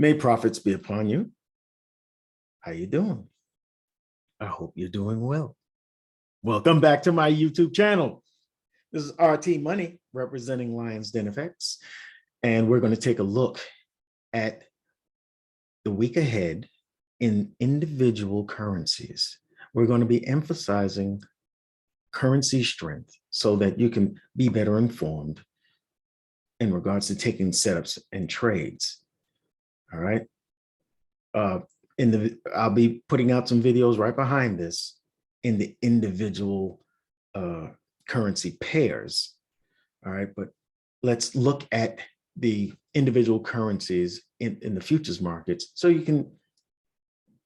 May profits be upon you. How you doing? I hope you're doing well. Welcome back to my YouTube channel. This is RT Money representing Lions Den FX, and we're going to take a look at the week ahead in individual currencies. We're going to be emphasizing currency strength so that you can be better informed in regards to taking setups and trades. All right. I'll be putting out some videos right behind this in the individual currency pairs. All right, but let's look at the individual currencies in the futures markets so you can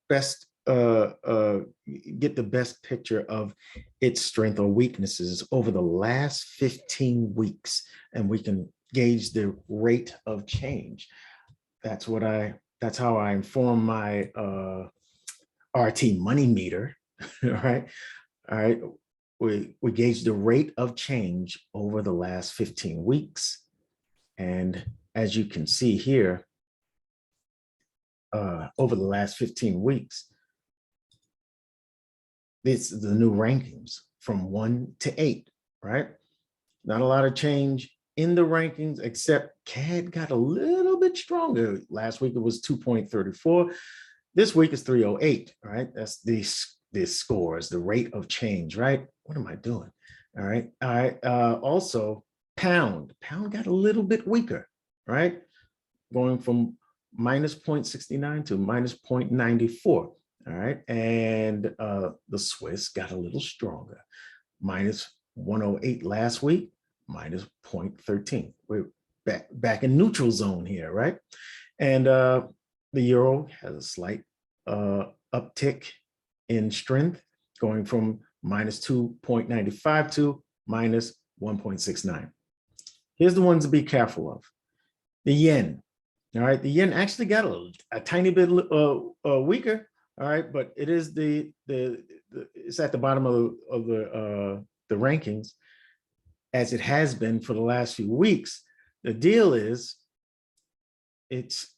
best get the best picture of its strength or weaknesses over the last 15 weeks, and we can gauge the rate of change. That's how I inform my RT money meter. All right. We gauge the rate of change over the last 15 weeks. And as you can see here, over the last 15 weeks, this is the new rankings from 1 to 8, right? Not a lot of change in the rankings, except CAD got a little bit stronger. Last week it was 2.34. This week is 308, right? That's the scores, the rate of change, right? What am I doing? All right. Also, pound got a little bit weaker, right? Going from minus 0.69 to minus 0.94. All right. And the Swiss got a little stronger, minus 108 last week, minus 0.13. We're back in neutral zone here, right? And the euro has a slight uptick in strength, going from minus 2.95 to minus 1.69. Here's the ones to be careful of. The yen. All right, the yen actually got a tiny bit weaker. All right, but it is it's at the bottom of the rankings, as it has been for the last few weeks. The deal is it's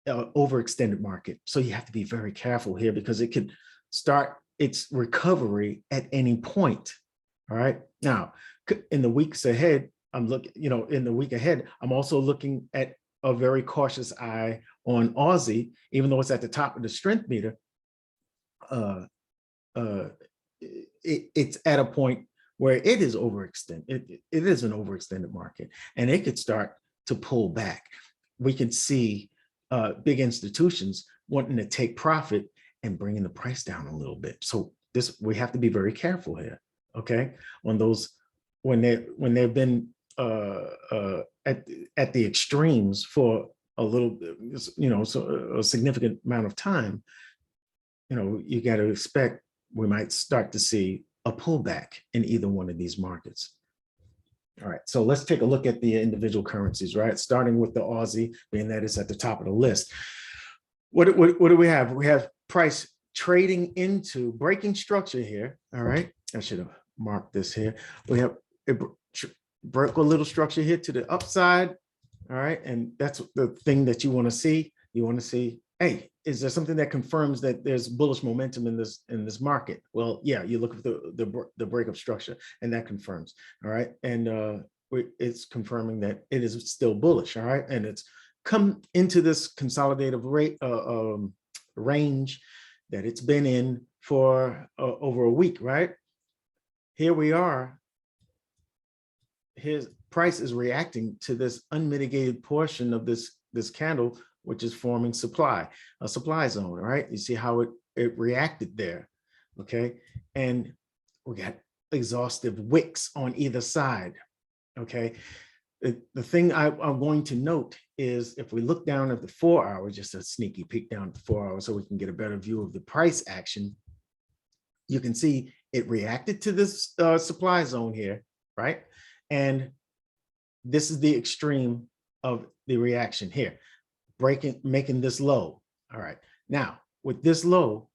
an overextended market. So you have to be very careful here, because it could start its recovery at any point. All right. Now, in the weeks ahead, I'm looking, in the week ahead, I'm also looking at a very cautious eye on Aussie, even though it's at the top of the strength meter. It's at a point where it is overextended. It is an overextended market, and it could start to pull back. We could see big institutions wanting to take profit and bringing the price down a little bit. So we have to be very careful here, okay? On those, when they've been at the extremes for a little, so a significant amount of time, you got to expect we might start to see a pullback in either one of these markets. All right, so let's take a look at the individual currencies, right? Starting with the Aussie, being that it's at the top of the list. What do we have? We have price trading into breaking structure here. All right, I should have marked this here. We have it broke a little structure here to the upside. All right, and that's the thing that you want to see. You want to see, hey, is there something that confirms that there's bullish momentum in this market? Well, yeah, you look at the breakup structure, and that confirms. All right, and it's confirming that it is still bullish. All right, and it's come into this consolidative rate range that it's been in for over a week. Right, here we are. His price is reacting to this unmitigated portion of this candle, which is forming a supply zone. All right, you see how it reacted there. Okay, and we got exhaustive wicks on either side. Okay, the thing I'm going to note is, if we look down at the 4 hour, just a sneaky peek down at the 4 hour so we can get a better view of the price action, you can see it reacted to this supply zone here, right? And this is the extreme of the reaction here, making this low. All right, now with this low,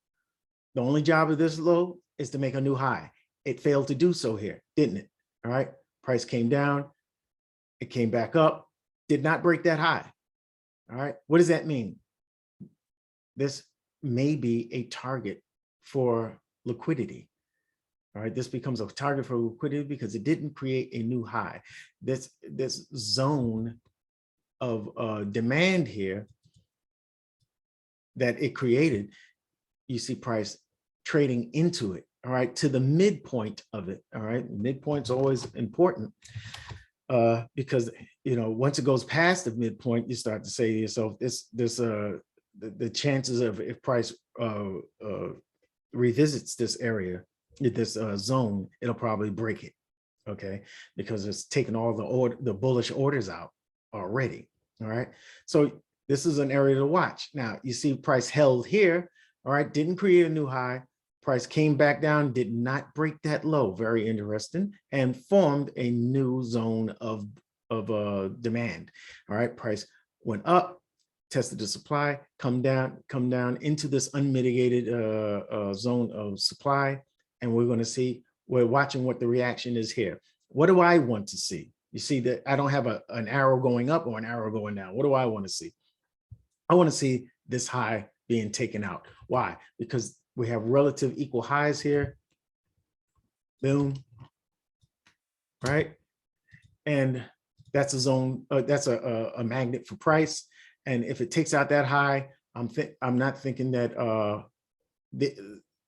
the only job of this low is to make a new high. It failed to do so here, didn't it? All right, price came down, it came back up, did not break that high. All right, what does that mean? this may be a target for liquidity. All right, this becomes a target for liquidity because it didn't create a new high. This zone of demand here that it created, you see price trading into it, all right, to the midpoint of it. All right, midpoint's always important because, you know, once it goes past the midpoint, you start to say to yourself, the chances of, if price revisits this area, this zone, it'll probably break it, okay, because it's taken all the bullish orders out already. All right, so this is an area to watch. Now you see price held here, all right, didn't create a new high. Price came back down, did not break that low, very interesting, and formed a new zone of demand. All right, price went up, tested the supply, come down into this unmitigated zone of supply. And we're going to see, we're watching what the reaction is here. What do I want to see? You see that I don't have an arrow going up or an arrow going down. What do I want to see? I want to see this high being taken out. Why? Because we have relative equal highs here. Boom. Right? And that's a zone, that's a magnet for price. And if it takes out that high, I'm not thinking that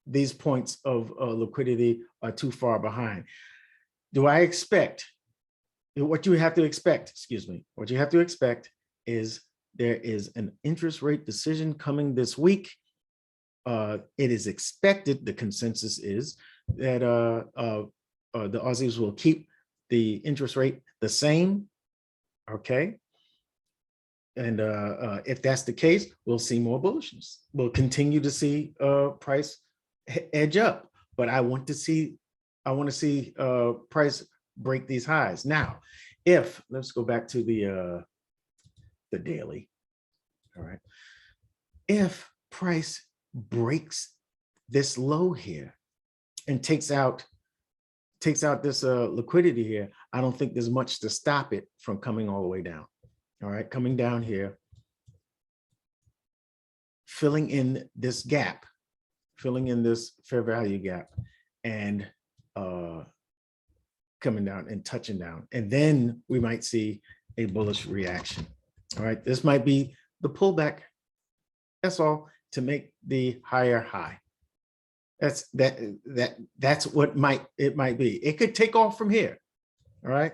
these points of liquidity are too far behind. Do I expect, what you have to expect, excuse me, what you have to expect is there is an interest rate decision coming this week. It is expected, the consensus is that the Aussies will keep the interest rate the same, okay? And if that's the case, we'll see more bullishness. We'll continue to see price edge up, but I want to see price break these highs. Now, if, let's go back to the daily, all right. If price breaks this low here and takes out this liquidity here, I don't think there's much to stop it from coming all the way down. All right, coming down here, filling in this gap, filling in this fair value gap, and coming down and touching down. And then we might see a bullish reaction. All right, this might be the pullback. That's all, to make the higher high. That's what it might be. It could take off from here. All right,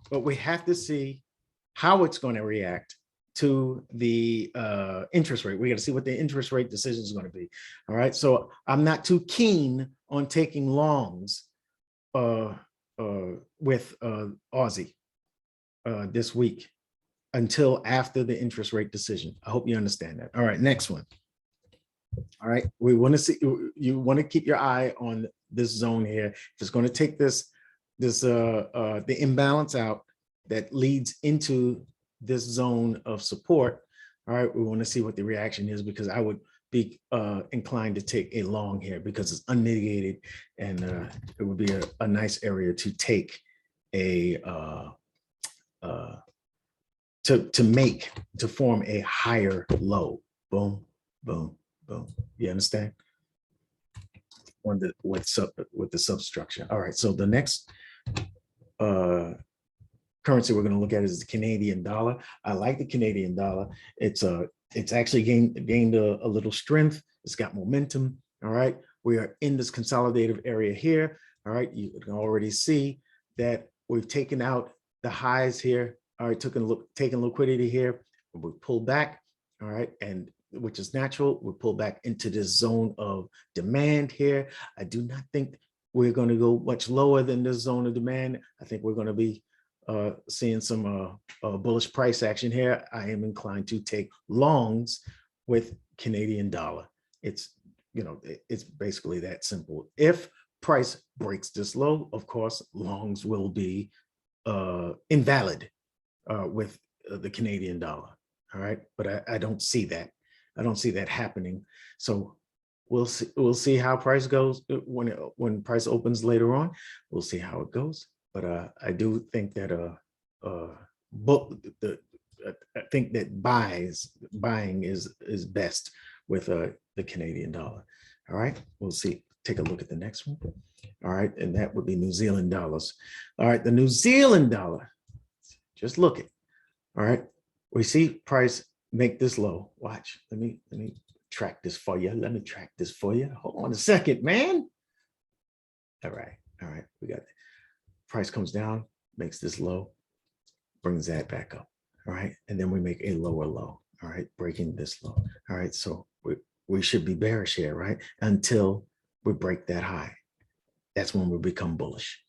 but we have to see how it's going to react to the interest rate. We got to see what the interest rate decision is going to be. All right, so I'm not too keen on taking longs with Aussie this week until after the interest rate decision. I hope you understand that. All right, next one. All right, we want to see, you want to keep your eye on this zone here. If it's going to take the imbalance out that leads into this zone of support, all right, we want to see what the reaction is, because I would be inclined to take a long here because it's unmitigated, and it would be a nice area to take a to form a higher low. Boom, boom, boom. You understand? On the with the substructure. All right, so the next currency we're going to look at is the Canadian dollar. I like the Canadian dollar. It's actually gained a little strength. It's got momentum. All right, we are in this consolidative area here. All right, you can already see that we've taken out the highs here. All right, taking liquidity here. We pulled back. All right, and which is natural. We pull back into this zone of demand here. I do not think we're going to go much lower than this zone of demand. I think we're going to be seeing some bullish price action here. I am inclined to take longs with Canadian dollar. It's, you know, it's basically that simple. If price breaks this low, of course, longs will be invalid with the Canadian dollar. All right, but I don't see that. I don't see that happening. So we'll see how price goes when price opens later on. We'll see how it goes. But I do think that I think that buying is best with the Canadian dollar. All right, we'll see. Take a look at the next one. All right, and that would be New Zealand dollars. All right, the New Zealand dollar. Just look at. All right, we see price make this low. Watch. Let me track this for you. Let me track this for you. Hold on a second, man. All right. We got it. Price comes down, makes this low, brings that back up. All right, and then we make a lower low. All right, breaking this low. All right, so we should be bearish here, right? Until we break that high. That's when we become bullish.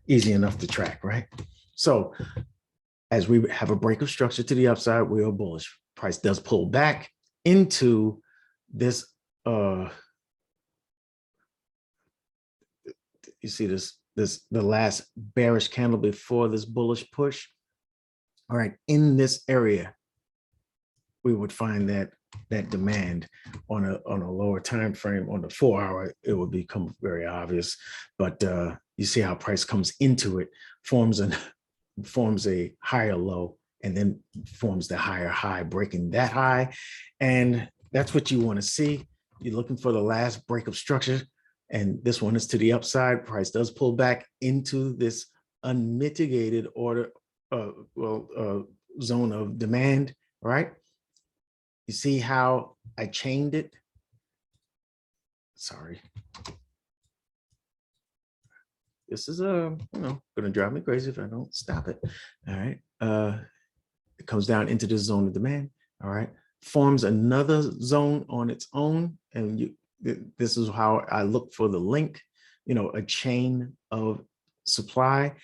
Easy enough to track, right? So as we have a break of structure to the upside, we are bullish. Price does pull back into this. You see this the last bearish candle before this bullish push. All right, in this area, we would find that demand on a lower time frame. On the 4-hour, it would become very obvious. But you see how price comes into it, forms a higher low, and then forms the higher high, breaking that high. And that's what you want to see. You're looking for the last break of structure. And this one is to the upside. Price does pull back into this unmitigated zone of demand, right? You see how I chained it? Sorry. This is gonna drive me crazy if I don't stop it. All right. It comes down into the zone of demand. All right. Forms another zone on its own, and this is how I look for the link. A chain of supply.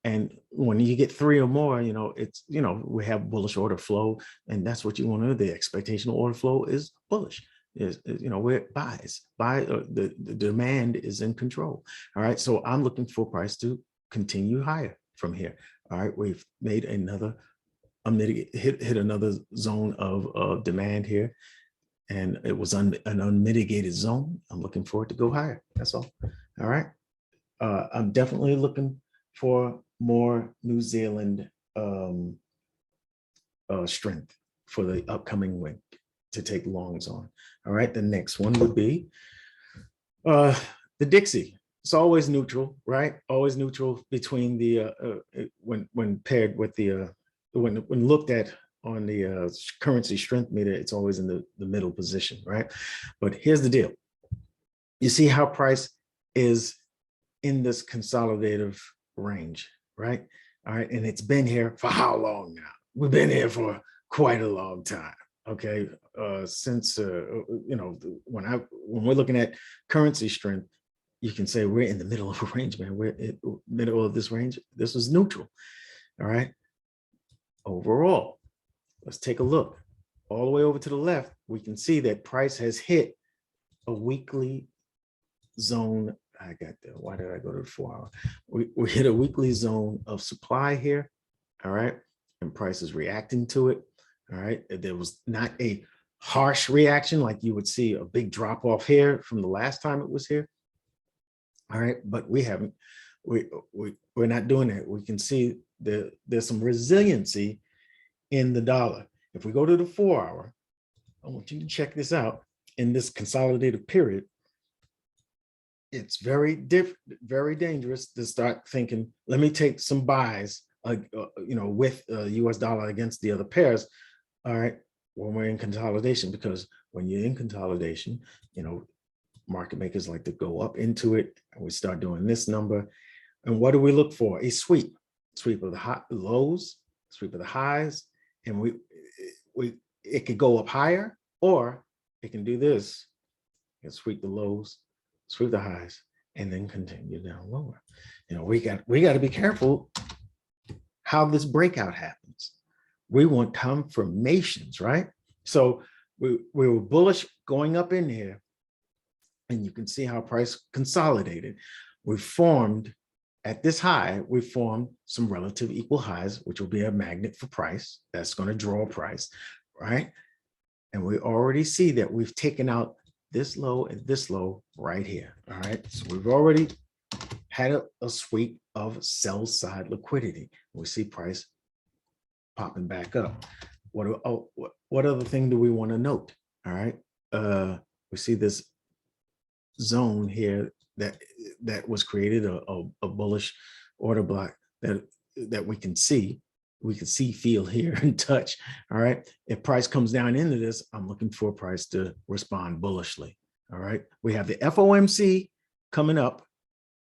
And when you get 3 or more, it's, we have bullish order flow, and that's what you want to do. The expectation order flow is bullish. Where it buys, the demand is in control. All right. So I'm looking for price to continue higher from here. All right. We've made another hit another zone of demand here. And it was an unmitigated zone. I'm looking for it to go higher. That's all. All right. I'm definitely looking for more New Zealand strength for the upcoming week to take longs on. All right. The next one would be the Dixie. It's always neutral, right? Always neutral between the when paired with the when looked at on the currency strength meter, it's always in the middle position, right? But here's the deal. You see how price is in this consolidative range, right? All right, and it's been here for how long now? We've been here for quite a long time, okay? Since when we're looking at currency strength, you can say we're in the middle of a range, man. We're in the middle of this range. This is neutral, all right? Overall, let's take a look. All the way over to the left, we can see that price has hit a weekly zone. I got there. Why did I go to the 4-hour? We hit a weekly zone of supply here, all right? And price is reacting to it, all right? There was not a harsh reaction like you would see a big drop off here from the last time it was here, all right? But we haven't, we're not doing that. We can see there's some resiliency in the dollar. If we go to the 4-hour, I want you to check this out. In this consolidated period, it's very dangerous to start thinking, let me take some buys, with US dollar against the other pairs. All right, when we're in consolidation, because when you're in consolidation, market makers like to go up into it, and we start doing this number. And what do we look for? A sweep of the lows, sweep of the highs, and it could go up higher, or it can do this. It can sweep the lows, sweep the highs, and then continue down lower. We got to be careful how this breakout happens. We want confirmations, right? So we were bullish going up in here, and you can see how price consolidated. We formed at this high, we formed some relative equal highs, which will be a magnet for price. That's going to draw price, right? And we already see that we've taken out this low and this low right here. All right. So we've already had a sweep of sell side liquidity. We see price popping back up. What other thing do we want to note? All right. we see this zone here that was created, a bullish order block that we can see, feel, hear, and touch. All right. If price comes down into this, I'm looking for price to respond bullishly. All right. We have the FOMC coming up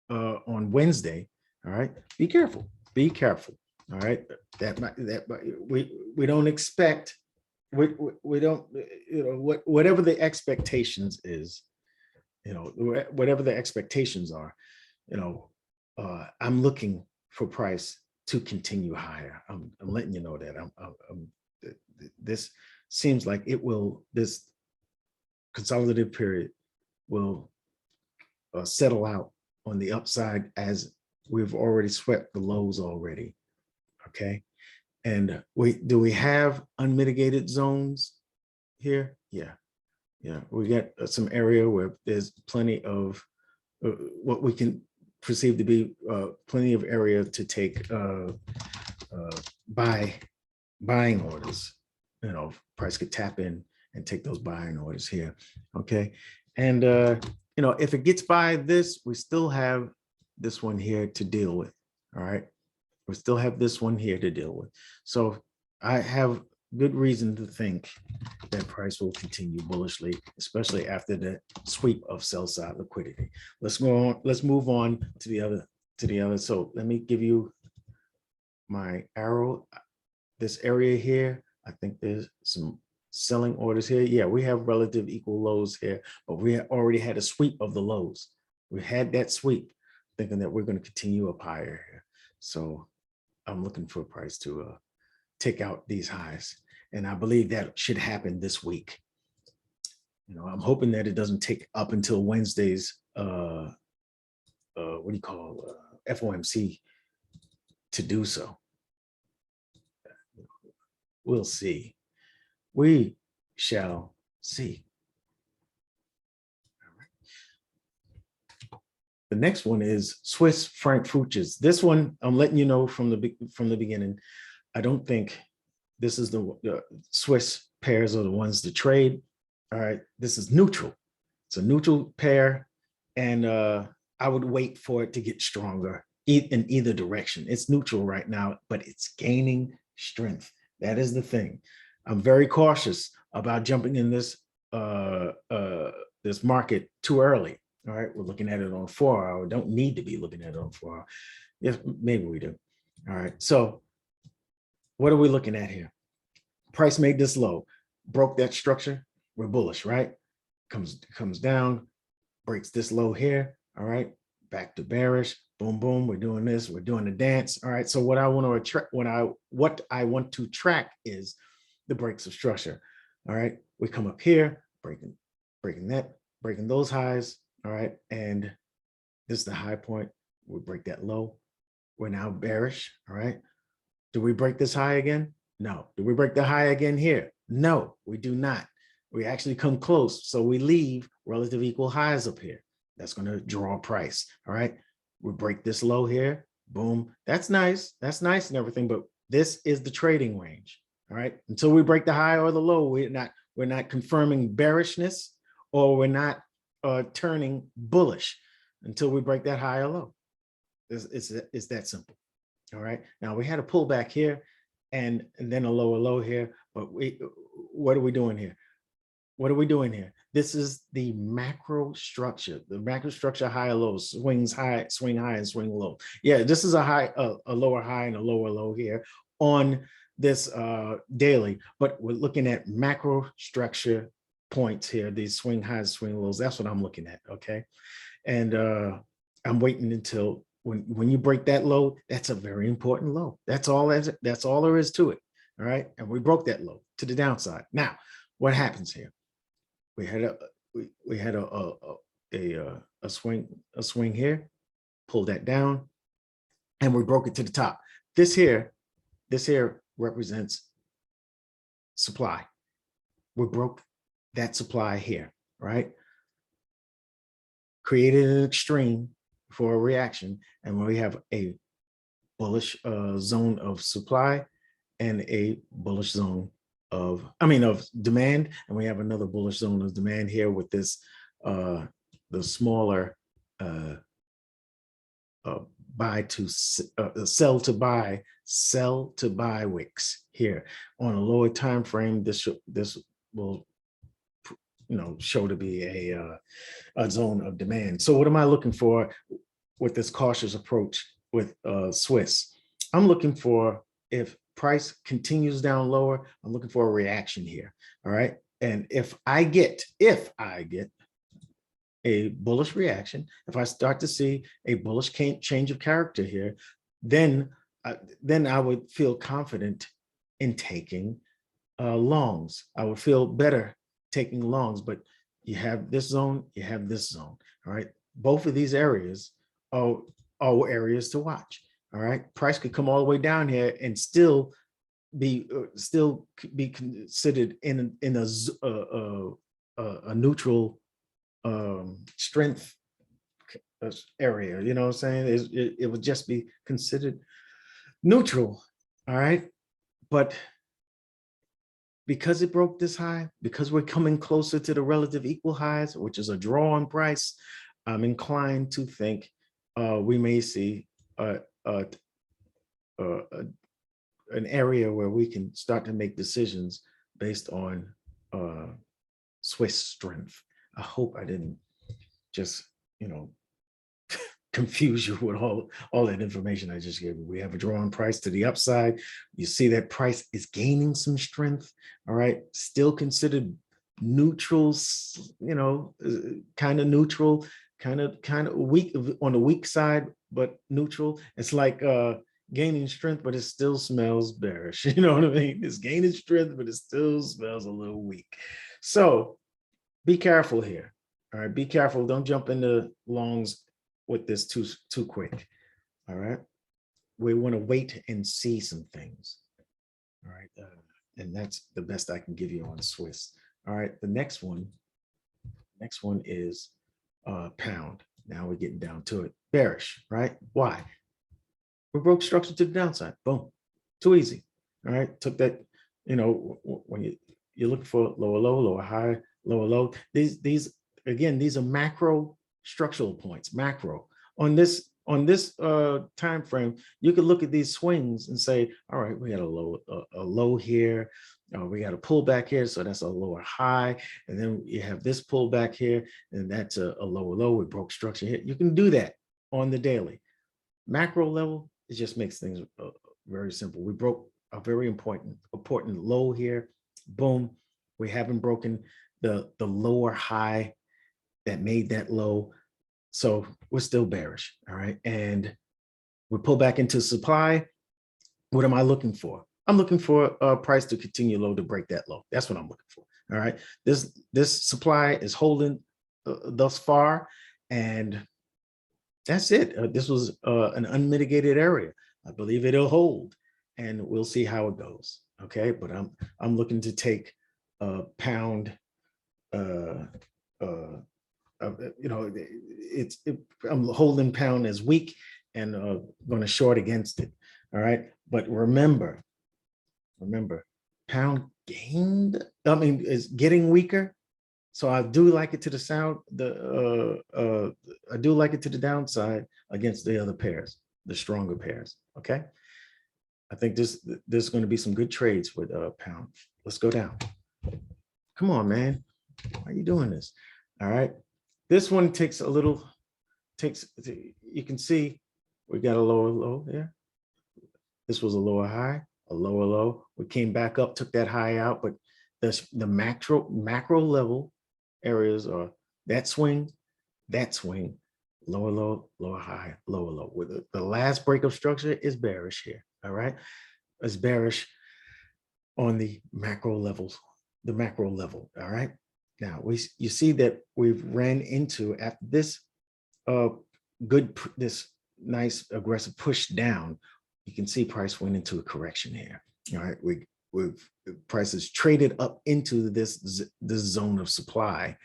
on Wednesday. All right. Be careful. Be careful. All right. We don't expect. We don't. Whatever the expectations is. Whatever the expectations are. I'm looking for price to continue higher. I'm letting you know that. This seems like it will. This consolidative period will settle out on the upside, as we've already swept the lows already. Okay, and do we have unmitigated zones here? Yeah, we got some area where there's plenty of what we can perceive to be plenty of area to take buying orders. Price could tap in and take those buying orders here. Okay, and if it gets by this, we still have this one here to deal with. All right, we still have this one here to deal with. So I have good reason to think that price will continue bullishly, especially after the sweep of sell side liquidity. Let's go on. Let's move on to the other. So let me give you my arrow. This area here, I think there's some selling orders here. Yeah, we have relative equal lows here, but we already had a sweep of the lows. We had that sweep, thinking that we're going to continue up higher here. So I'm looking for a price to take out these highs. And I believe that should happen this week. I'm hoping that it doesn't take up until Wednesday's FOMC to do so. We'll see. We shall see. The next one is Swiss franc futures. This one, I'm letting you know from the beginning, I don't think this is the Swiss pairs are the ones to trade. All right, this is neutral. It's a neutral pair, and I would wait for it to get stronger in either direction. It's neutral right now, but it's gaining strength. That is the thing. I'm very cautious about jumping in this this market too early. All right, we're looking at it on 4 hour. Don't need to be looking at it on 4 hour. Yes, maybe we do. All right, so what are we looking at here? Price made this low, broke that structure. We're bullish, right? Comes down, breaks this low here. All right, back to bearish. Boom, boom. We're doing this. We're doing the dance. All right. So what I want to attract, what I want to track is the breaks of structure. All right. We come up here, breaking those highs. All right, and this is the high point. We break that low. We're now bearish. All right. Do we break this high again? No. Do we break the high again here? No, we do not. We actually come close. So we leave relative equal highs up here. That's going to draw price. All right. We break this low here. Boom. That's nice. That's nice and everything. But this is the trading range. All right. Until we break the high or the low, we're not confirming bearishness, or we're not turning bullish until we break that high or low. It's that simple. All right. Now we had a pullback here and then a lower low here. But what are we doing here? What are we doing here? This is the macro structure. The macro structure, high or low, swing high and swing low. Yeah, this is a lower high and a lower low here on this daily, but we're looking at macro structure points here, these swing highs, swing lows. That's what I'm looking at. Okay. And I'm waiting until when you break that low, that's a very important low. That's all there is to it. All right. And we broke that low to the downside. Now, what happens here? We had a swing here, pulled that down, and we broke it to the top. This here represents supply. We broke that supply here, right? Created an extreme for a reaction, and when we have a bullish zone of supply and a bullish zone of demand, and we have another bullish zone of demand here with this the smaller sell to buy wicks here on a lower time frame. This will show to be a zone of demand. So what am I looking for with this cautious approach with Swiss? I'm looking for, if price continues down lower, I'm looking for a reaction here. All right. And if I get a bullish reaction, if I start to see a bullish change of character here, then I would feel confident in taking longs. I would feel better taking longs. But you have this zone, you have this zone. All right. Both of these areas are areas to watch. All right. Price could come all the way down here and still be considered in a neutral strength area. You know what I'm saying? It would just be considered neutral. All right. But because it broke this high, because we're coming closer to the relative equal highs, which is a draw on price, I'm inclined to think we may see an area where we can start to make decisions based on Swiss strength. I hope I didn't just, confuse you with all that information I just gave you. We have a draw on price to the upside. You see that price is gaining some strength. All right, still considered neutral, kind of neutral, kind of weak on the weak side, but neutral. It's like gaining strength, but it still smells bearish. You know what I mean? It's gaining strength, but it still smells a little weak. So be careful here. All right, be careful. Don't jump into longs with this too quick. All right, we want to wait and see some things. All right, and that's the best I can give you on Swiss. All right, the next one is pound. Now we're getting down to it. Bearish, right? Why? We broke structure to the downside. Boom, too easy. All right, took that. When you're looking for lower low, lower high, lower low. These are macro structural points. Macro on this time frame, you could look at these swings and say, all right, we got a low here, we got a pullback here, so that's a lower high, and then you have this pullback here, and that's a lower low. We broke structure here. You can do that on the daily. Macro level, it just makes things very simple. We broke a very important low here. Boom, we haven't broken the lower high that made that low. So we're still bearish. All right. And we pull back into supply. What am I looking for? I'm looking for a price to continue low to break that low. That's what I'm looking for. All right. This supply is holding thus far. And that's it. This was an unmitigated area. I believe it'll hold, and we'll see how it goes. Okay. But I'm looking to take pound. I'm holding pound as weak and going to short against it. All right. But remember, pound gained, is getting weaker. So I do like it to the I do like it to the downside against the other pairs, the stronger pairs. Okay. I think there's going to be some good trades with pound. Let's go down. Come on, man. Why are you doing this? All right. This one you can see we got a lower low there. This was a lower high, a lower low. We came back up, took that high out, but the macro level areas are that swing, lower low, lower high, lower low. With the last break of structure is bearish here. All right. It's bearish on the macro levels, all right. Now you see that we've ran into at this this nice aggressive push down. You can see price went into a correction here. All right, we've prices traded up into this zone of supply.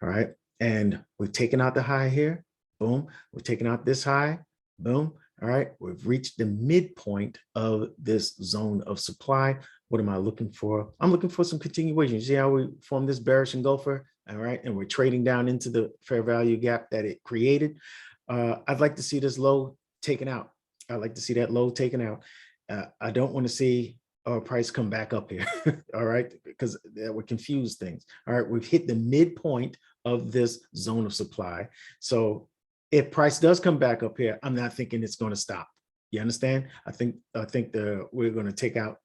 All right, and we've taken out the high here. Boom, we're taking out this high. Boom, All right, we've reached the midpoint of this zone of supply. What am I looking for? I'm looking for some continuation. You see how we formed this bearish engulfer? All right, and we're trading down into the fair value gap that it created. I'd like to see this low taken out. I'd like to see that low taken out. I don't want to see our price come back up here. All right, because that would confuse things. All right, we've hit the midpoint of this zone of supply. So if price does come back up here, I'm not thinking it's going to stop. You understand? I think we're going to take out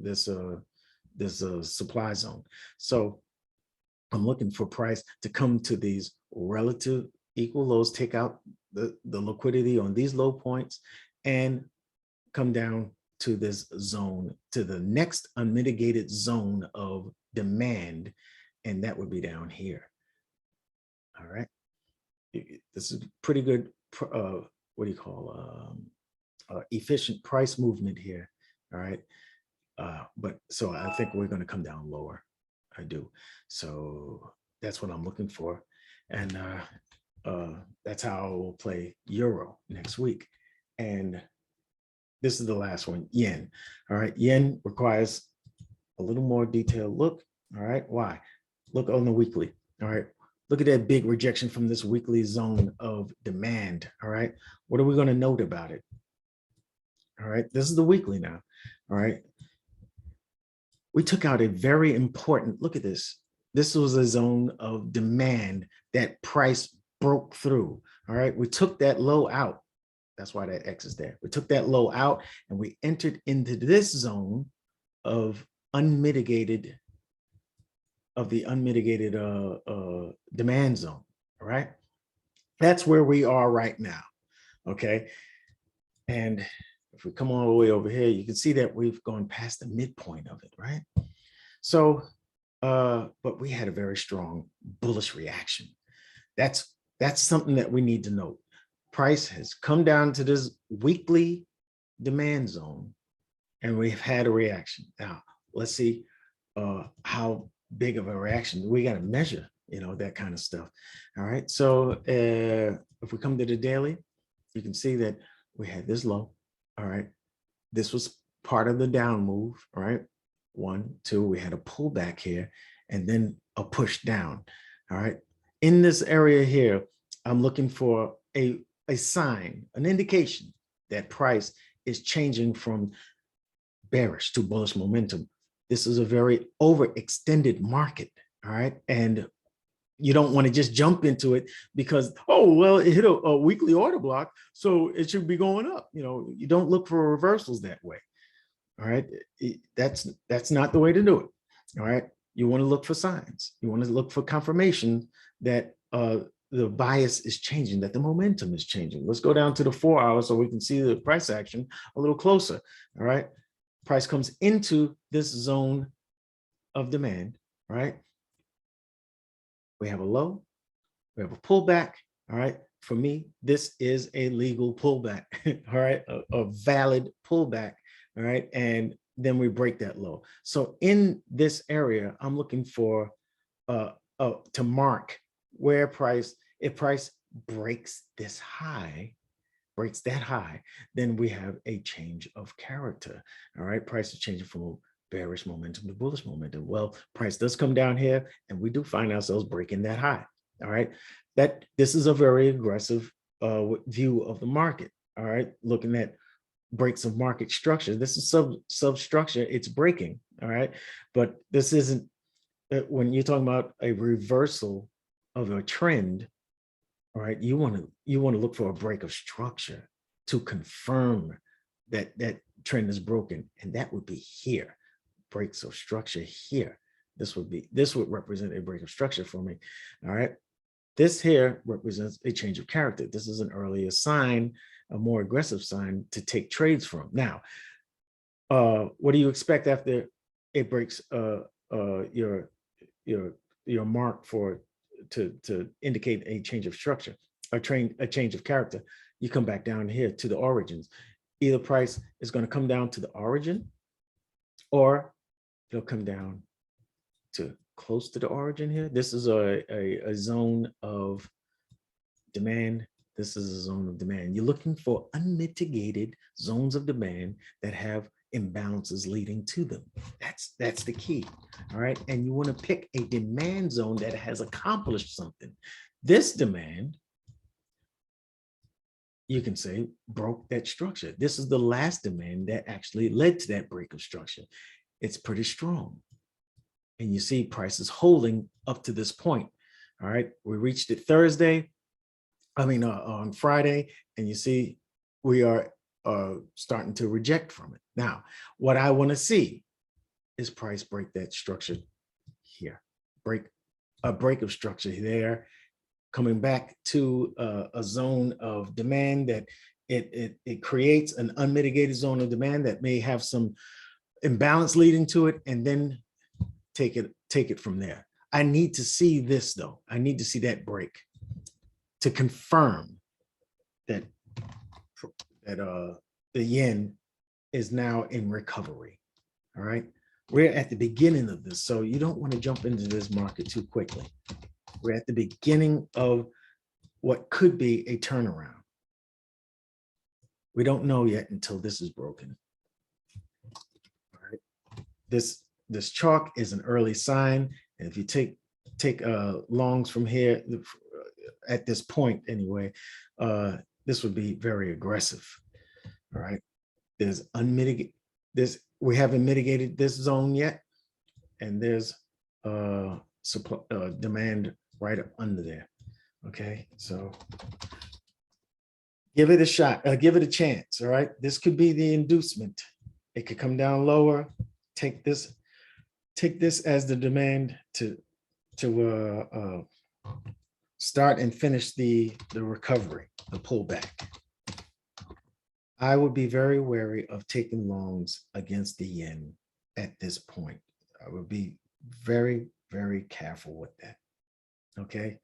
this supply zone. So I'm looking for price to come to these relative equal lows, take out the liquidity on these low points, and come down to this zone, to the next unmitigated zone of demand, and that would be down here. All right. This is pretty good, what do you call, efficient price movement here. All right. But so I think we're going to come down lower. I do. So that's what I'm looking for. And that's how I will play Euro next week. And this is the last one, yen. All right. Yen requires a little more detailed look. All right. Why? Look on the weekly. All right. Look at that big rejection from this weekly zone of demand. All right. What are we going to note about it? All right. This is the weekly now. All right. We took out a very important, look at this. This was a zone of demand that price broke through. All right. We took that low out. That's why that X is there. We took that low out and we entered into this zone of unmitigated demand zone. All right. That's where we are right now. Okay. And if we come all the way over here, you can see that we've gone past the midpoint of it, right? So, but we had a very strong bullish reaction. That's something that we need to note. Price has come down to this weekly demand zone, and we've had a reaction. Now, let's see how big of a reaction. We got to measure, that kind of stuff. All right. So if we come to the daily, you can see that we had this low. All right. This was part of the down move. All right. 1, 2, we had a pullback here and then a push down. All right. In this area here, I'm looking for a sign, an indication that price is changing from bearish to bullish momentum. This is a very overextended market. All right. And you don't want to just jump into it because, oh, well, it hit a weekly order block, so it should be going up. You don't look for reversals that way. All right. That's not the way to do it. All right. You want to look for signs. You want to look for confirmation that the bias is changing, that the momentum is changing. Let's go down to the 4 hours so we can see the price action a little closer. All right. Price comes into this zone of demand, right? We have a low, we have a pullback. All right. For me, this is a legal pullback. All right. A valid pullback. All right. And then we break that low. So in this area, I'm looking for to mark where if price breaks this high, breaks that high, then we have a change of character. All right. Price is changing from bearish momentum to bullish momentum. Well, price does come down here and we do find ourselves breaking that high. All right. This is a very aggressive view of the market. All right. Looking at breaks of market structure. This is substructure. It's breaking. All right. But this isn't, when you're talking about a reversal of a trend, all right, you want to look for a break of structure to confirm that trend is broken. And that would be here. Breaks of structure here. This would represent a break of structure for me. All right. This here represents a change of character. This is an earlier sign, a more aggressive sign to take trades from. Now, what do you expect after it breaks your mark to indicate a change of structure, a change of character? You come back down here to the origins. Either price is going to come down to the origin, or it'll come down to close to the origin here. This is a zone of demand This is a zone of demand. You're looking for unmitigated zones of demand that have imbalances leading to them. That's the key. All right. And you want to pick a demand zone that has accomplished something. This demand, you can say, broke that structure. This is the last demand that actually led to that break of structure. It's pretty strong. And you see prices holding up to this point. All right. We reached it Thursday. On Friday, and you see we are starting to reject from it. Now, what I want to see is price break that structure here, a break of structure there, coming back to a zone of demand that it creates an unmitigated zone of demand that may have some imbalance leading to it, and then take it from there. I need to see this though. I need to see that break to confirm that the yen is now in recovery. All right. We're at the beginning of this, so you don't want to jump into this market too quickly. We're at the beginning of what could be a turnaround. We don't know yet until this is broken. All right. This chalk is an early sign, and if you take longs from here, at this point anyway, this would be very aggressive. All right. There's unmitigated, we haven't mitigated this zone yet, and there's supply demand right up under there. Okay, so give it a shot, give it a chance. All right, this could be the inducement. It could come down lower. Take this as the demand to start and finish the recovery, the pullback. I would be very wary of taking longs against the yen at this point. I would be very, very careful with that. Okay,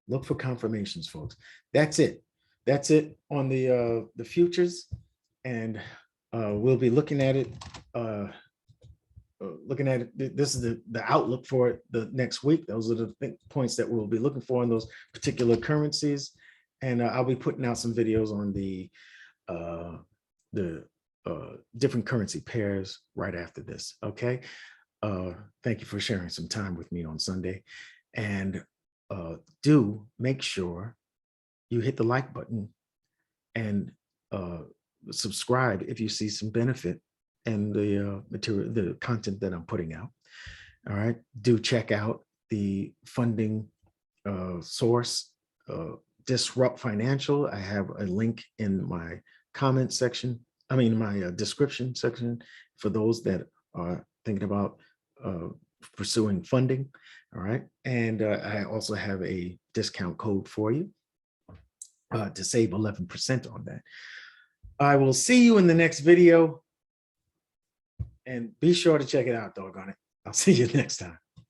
look for confirmations, folks. That's it. That's it on the futures, and we'll be looking at it. This is the outlook for the next week. Those are the points that we'll be looking for in those particular currencies, and I'll be putting out some videos on the different currency pairs right after this. Okay, thank you for sharing some time with me on Sunday, and do make sure you hit the like button and subscribe if you see some benefit and the material, the content that I'm putting out. All right, do check out the funding source, Disrupt Financial. I have a link in my comment section, my description section, for those that are thinking about pursuing funding. All right, and I also have a discount code for you to save 11% on that. I will see you in the next video. And be sure to check it out, doggone it. I'll see you next time.